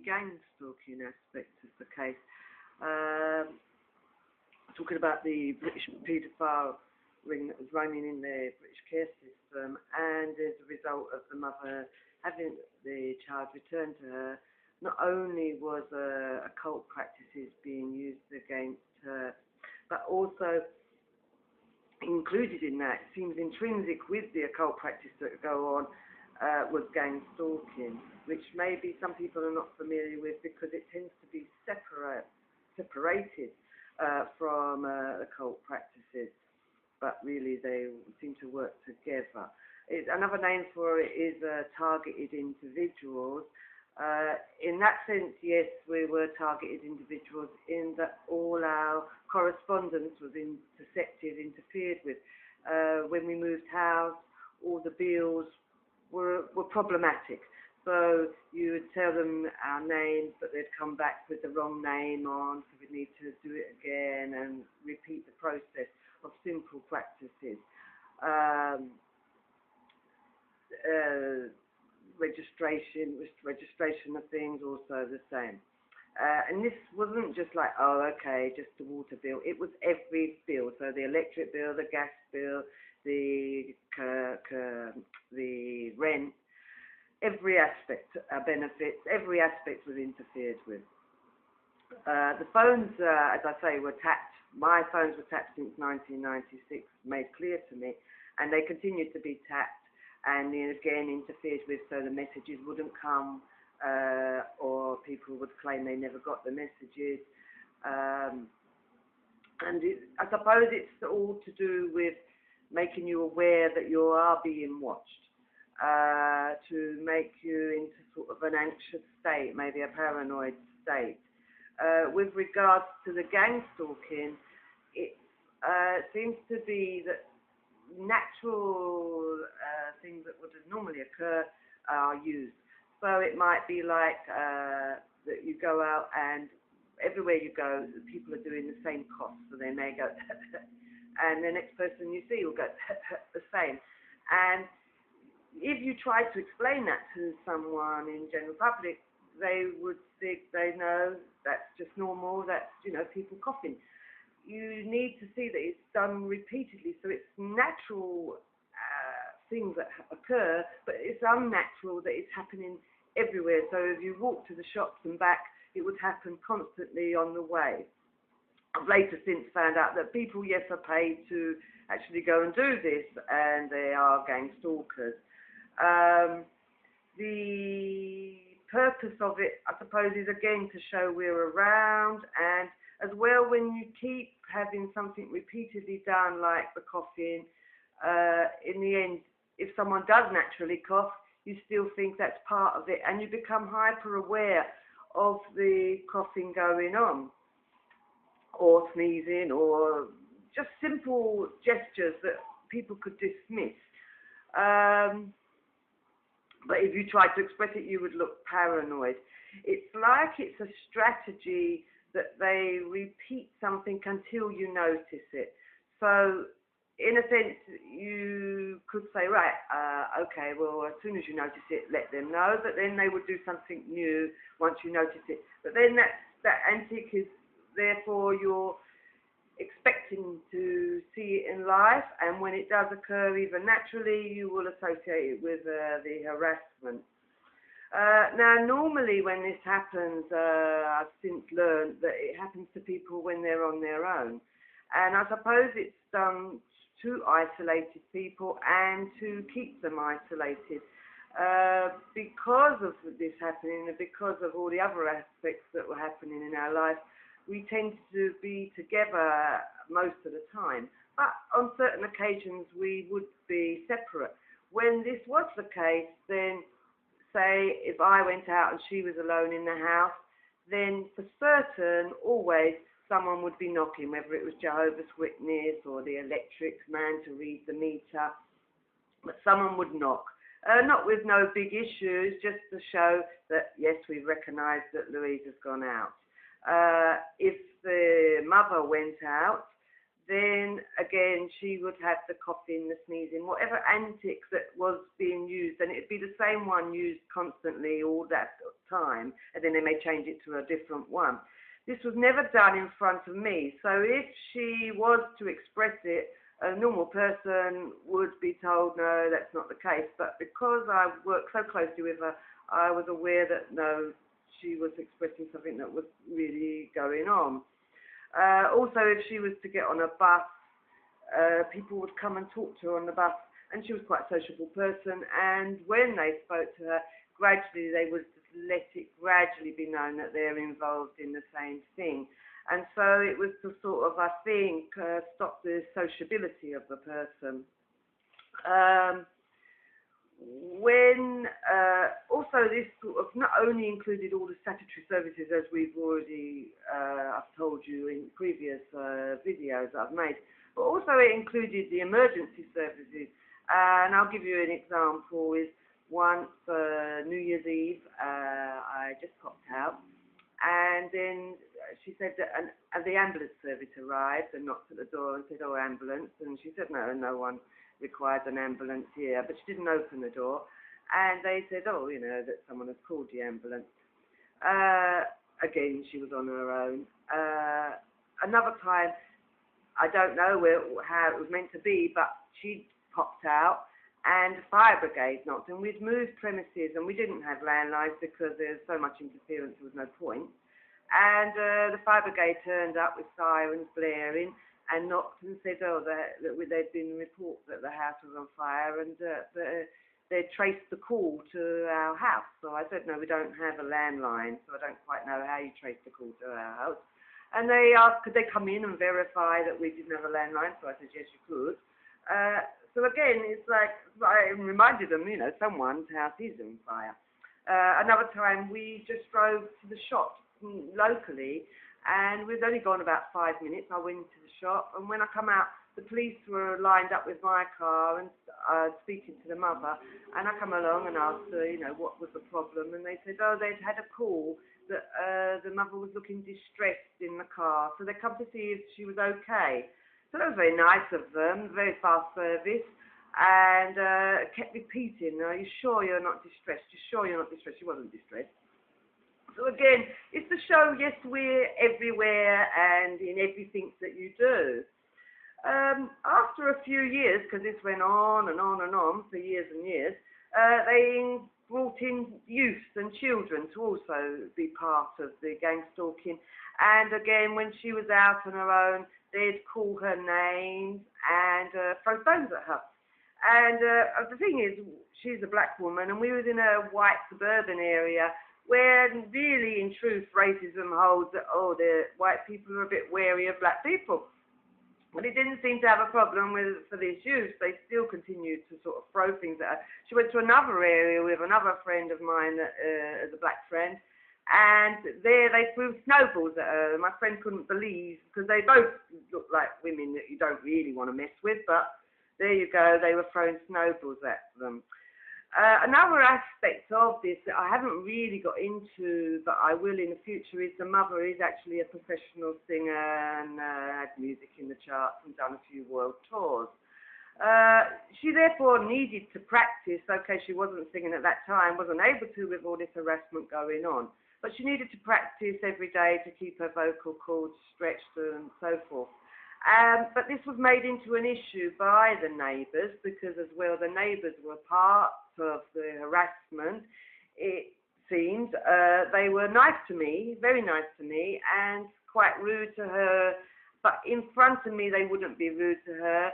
gang stalking aspect of the case. Talking about the British paedophile ring that was running in the British care system, and as a result of the mother having the child returned to her, not only was occult practices being used against her, but also included in that, seems intrinsic with the occult practice that go on, was gang stalking, which maybe some people are not familiar with because it tends to be separated from occult practices, but really they seem to work together. Another name for it is targeted individuals. In that sense, yes, we were targeted individuals in that all our correspondence was interfered with. When we moved house, all the bills were problematic. So you would tell them our names, but they'd come back with the wrong name on, so we'd need to do it again and repeat the process of simple practices. Registration of things also the same. And this wasn't just like, oh, okay, just the water bill. It was every bill. So the electric bill, the gas bill, the rent, every aspect, benefits, every aspect was interfered with. The phones, as I say, were tapped. My phones were tapped since 1996, made clear to me, and they continued to be tapped and again interfered with, so the messages wouldn't come, or people would claim they never got the messages. And I suppose it's all to do with making you aware that you are being watched, to make you into sort of an anxious state, maybe a paranoid state. With regards to the gang stalking, it seems to be that natural things that would normally occur are used. So it might be like that you go out and everywhere you go, people are doing the same cough, so they may go and the next person you see will go the same. And if you try to explain that to someone in general public, they would think they know that's just normal, that's, you know, people coughing. You need to see that it's done repeatedly, so it's natural things that occur, but it's unnatural that it's happening everywhere. So if you walk to the shops and back, it would happen constantly on the way. I've later since found out that people, yes, are paid to actually go and do this, and they are gang stalkers. The purpose of it, I suppose, is again to show we're around, and as well, when you keep having something repeatedly done, like the coughing, in the end, if someone does naturally cough, you still think that's part of it, and you become hyper aware of the coughing going on, or sneezing, or just simple gestures that people could dismiss. But if you tried to express it, you would look paranoid. It's like it's a strategy that they repeat something until you notice it. So, in a sense, you could say, right, okay, well, as soon as you notice it, let them know, but then they would do something new once you notice it. But then that antic is, therefore, you're expecting to see it in life, and when it does occur, even naturally, you will associate it with the harassment. Now, normally when this happens, I've since learned that it happens to people when they're on their own. And I suppose it's done to isolated people and to keep them isolated. Because of this happening and because of all the other aspects that were happening in our life, we tend to be together most of the time. But on certain occasions, we would be separate. When this was the case, then say if I went out and she was alone in the house, then for certain, always, someone would be knocking, whether it was Jehovah's Witness or the electric man to read the meter, but someone would knock. Not with no big issues, just to show that, yes, we recognise that Louise has gone out. If the mother went out, then again she would have the coughing, the sneezing, whatever antics that was being used, and it'd be the same one used constantly all that time, and then they may change it to a different one. This was never done in front of me, so if she was to express it, a normal person would be told, no, that's not the case. But because I worked so closely with her, I was aware that, no, she was expressing something that was really going on. Also, if she was to get on a bus, people would come and talk to her on the bus, and she was quite a sociable person, and when they spoke to her, gradually they would let it gradually be known that they're involved in the same thing. And so it was to sort of, I think, stop the sociability of the person. Also this sort of not only included all the statutory services, as we've already, I've told you in previous videos that I've made, but also it included the emergency services. And I'll give you an example. Is once New Year's Eve, I just popped out, and then she said that the ambulance service arrived and knocked at the door and said, oh, ambulance. And she said, no, no one requires an ambulance here. But she didn't open the door. And they said, oh, you know, that someone has called the ambulance. Again, she was on her own. Another time, I don't know how it was meant to be, but she popped out and the fire brigade knocked. And we'd moved premises and we didn't have landlines because there's so much interference, there was no point. And the fire brigade turned up with sirens blaring and knocked and said, oh, that there'd been a report that the house was on fire, and they'd traced the call to our house. So I said, no, we don't have a landline, so I don't quite know how you traced the call to our house. And they asked, could they come in and verify that we didn't have a landline? So I said, yes, you could. So again, it's like, I reminded them, you know, someone's house is on fire. Another time, we just drove to the shop locally, and we'd only gone about 5 minutes. I went to the shop, and when I come out, the police were lined up with my car and speaking to the mother, and I come along and asked her, you know, what was the problem, and they said, oh, they'd had a call that the mother was looking distressed in the car, so they come to see if she was okay. So that was very nice of them, very fast service, and kept repeating, are you sure you're not distressed? You sure you're not distressed? She wasn't distressed. So again, it's to show, yes, we're everywhere and in everything that you do. After a few years, because this went on and on and on for years and years, they brought in youths and children to also be part of the gang stalking. And again, when she was out on her own, they'd call her names and throw stones at her. And the thing is, she's a black woman, and we was in a white suburban area where really, in truth, racism holds that, oh, the white people are a bit wary of black people. But it didn't seem to have a problem for these youths. They still continued to sort of throw things at her. She went to another area with another friend of mine, as a black friend, and there they threw snowballs at her. My friend couldn't believe, because they both looked like women that you don't really want to mess with, but there you go, they were throwing snowballs at them. Another aspect of this that I haven't really got into, but I will in the future, is the mother is actually a professional singer and had music in the charts and done a few world tours. She therefore needed to practice. Okay, she wasn't singing at that time, wasn't able to with all this harassment going on, but she needed to practice every day to keep her vocal cords stretched and so forth. But this was made into an issue by the neighbours, because as well the neighbours were part of the harassment. It seemed they were nice to me, very nice to me, and quite rude to her, but in front of me they wouldn't be rude to her.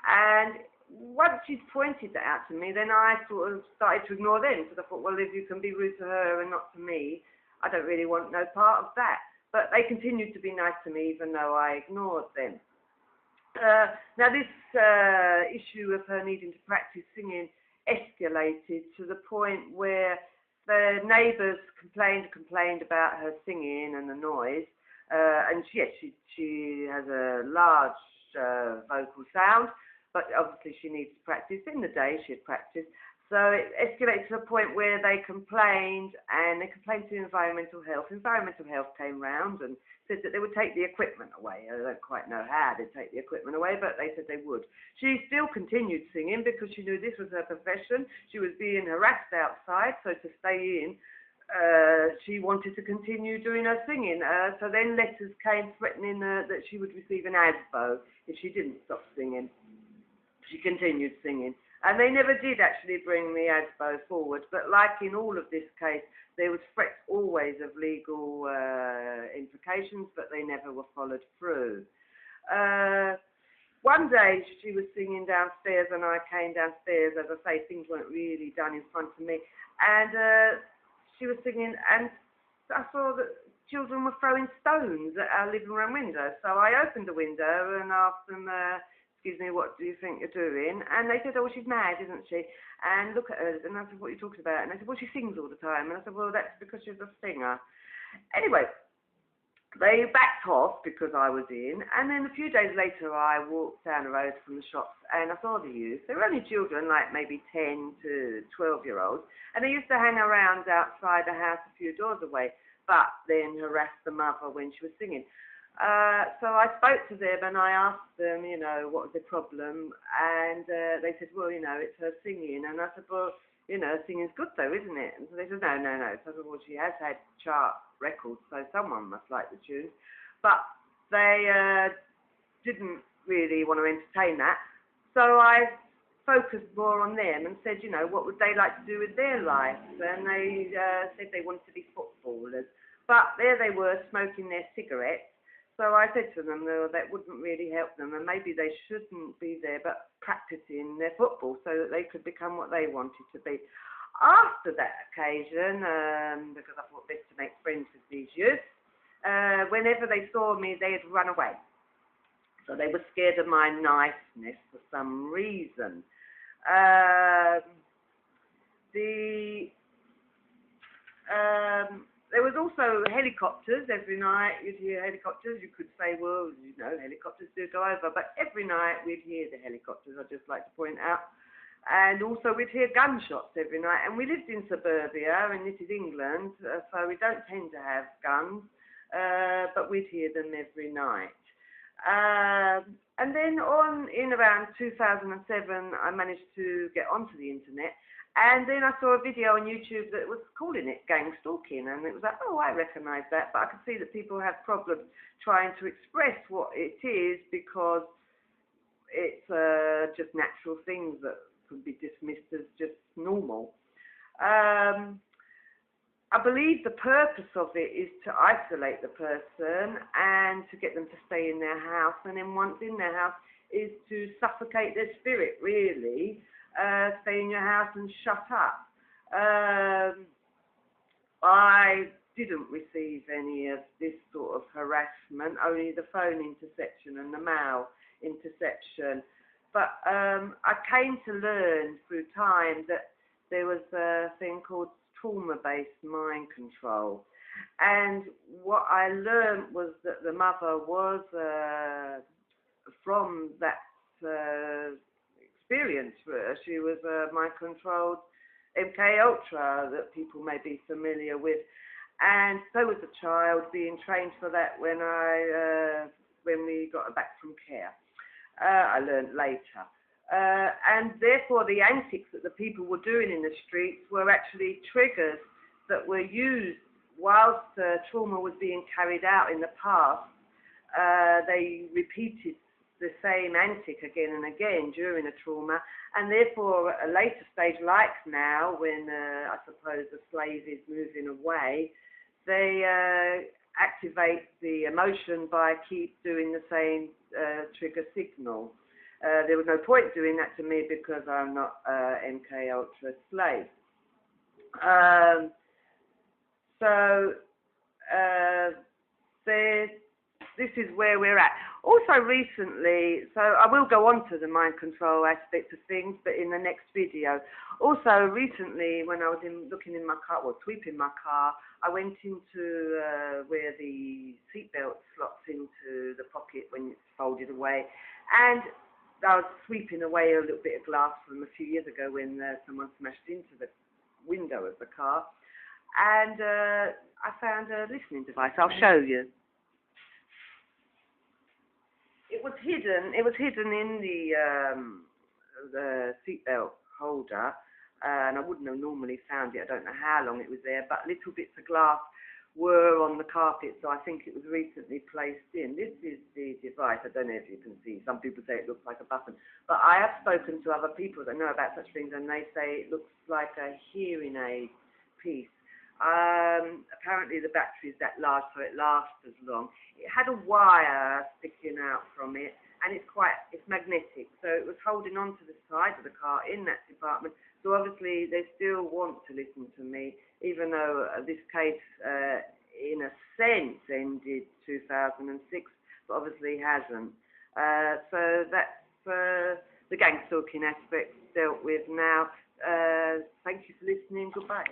And once she's pointed that out to me, then I sort of started to ignore them, because I thought, well, if you can be rude to her and not to me, I don't really want no part of that. But they continued to be nice to me even though I ignored them. Now this issue of her needing to practice singing escalated to the point where the neighbours complained about her singing and the noise. And yes, she has a large vocal sound, but obviously she needs to practice. In the day she had practiced. So it escalated to the point where they complained, and they complained to environmental health. Environmental health came round and said that they would take the equipment away. I don't quite know how they'd take the equipment away, but they said they would. She still continued singing because she knew this was her profession. She was being harassed outside, so to stay in, she wanted to continue doing her singing. So then letters came threatening that she would receive an ASBO if she didn't stop singing. She continued singing. And they never did actually bring the ASBO forward. But like in all of this case, there was threats always of legal implications, but they never were followed through. One day she was singing downstairs and I came downstairs. As I say, things weren't really done in front of me. And she was singing and I saw that children were throwing stones at our living room window. So I opened the window and asked them, excuse me, what do you think you're doing? And they said, oh, she's mad, isn't she? And look at her. And I said, what are you talking about? And they said, well, she sings all the time. And I said, well, that's because she's a singer. Anyway, they backed off because I was in. And then a few days later, I walked down the road from the shops and I saw the youth. They were only children, like maybe 10 to 12-year-olds. And they used to hang around outside the house a few doors away, but then harass the mother when she was singing. So I spoke to them and I asked them, you know, what was the problem? And they said, well, you know, it's her singing. And I said, well, you know, singing's good though, isn't it? And so they said, no. So I said, well, she has had chart records, so someone must like the tune. But they didn't really want to entertain that. So I focused more on them and said, you know, what would they like to do with their lives? And they said they wanted to be footballers. But there they were, smoking their cigarettes. So I said to them, no, that wouldn't really help them, and maybe they shouldn't be there, but practicing their football so that they could become what they wanted to be. After that occasion, because I thought best to make friends with these youth, whenever they saw me, they'd run away. So they were scared of my niceness for some reason. There was also helicopters every night. You'd hear helicopters. You could say, well, you know, helicopters do go over. But every night we'd hear the helicopters, I'd just like to point out. And also we'd hear gunshots every night. And we lived in suburbia, and this is England, so we don't tend to have guns. But we'd hear them every night. And then in around 2007, I managed to get onto the internet. And then I saw a video on YouTube that was calling it gang stalking, and it was like, oh, I recognise that, but I could see that people have problems trying to express what it is because it's just natural things that could be dismissed as just normal. I believe the purpose of it is to isolate the person and to get them to stay in their house, and then once in their house is to suffocate their spirit, really. Stay in your house and shut up. I didn't receive any of this sort of harassment, only the phone interception and the mail interception. But I came to learn through time that there was a thing called trauma-based mind control. And what I learned was that the mother was from that experience. She was mind-controlled MK Ultra that people may be familiar with, and so was the child, being trained for that when we got her back from care. I learned later. And therefore the antics that the people were doing in the streets were actually triggers that were used whilst trauma was being carried out in the past. They repeated the same antic again and again during a trauma, and therefore at a later stage, like now, when I suppose the slave is moving away, they activate the emotion by keep doing the same trigger signal. There was no point doing that to me because I'm not MK Ultra slave. This is where we're at. Also recently, so I will go on to the mind control aspect of things, but in the next video. Also recently, when I was looking in my car, or sweeping my car, I went into where the seatbelt slots into the pocket when it's folded away, and I was sweeping away a little bit of glass from a few years ago when someone smashed into the window of the car, and I found a listening device. I'll show you. It was hidden. It was hidden in the seatbelt holder, and I wouldn't have normally found it. I don't know how long it was there, but little bits of glass were on the carpet, so I think it was recently placed in. This is the device. I don't know if you can see. Some people say it looks like a button, but I have spoken to other people that know about such things, and they say it looks like a hearing aid piece. Apparently the battery is that large, so it lasts as long. It had a wire sticking out from it, and it's magnetic, so it was holding on to the side of the car in that department. So obviously they still want to listen to me, even though this case, in a sense, ended 2006, but obviously hasn't. So that's the gang stalking aspect dealt with now. Thank you for listening. Goodbye.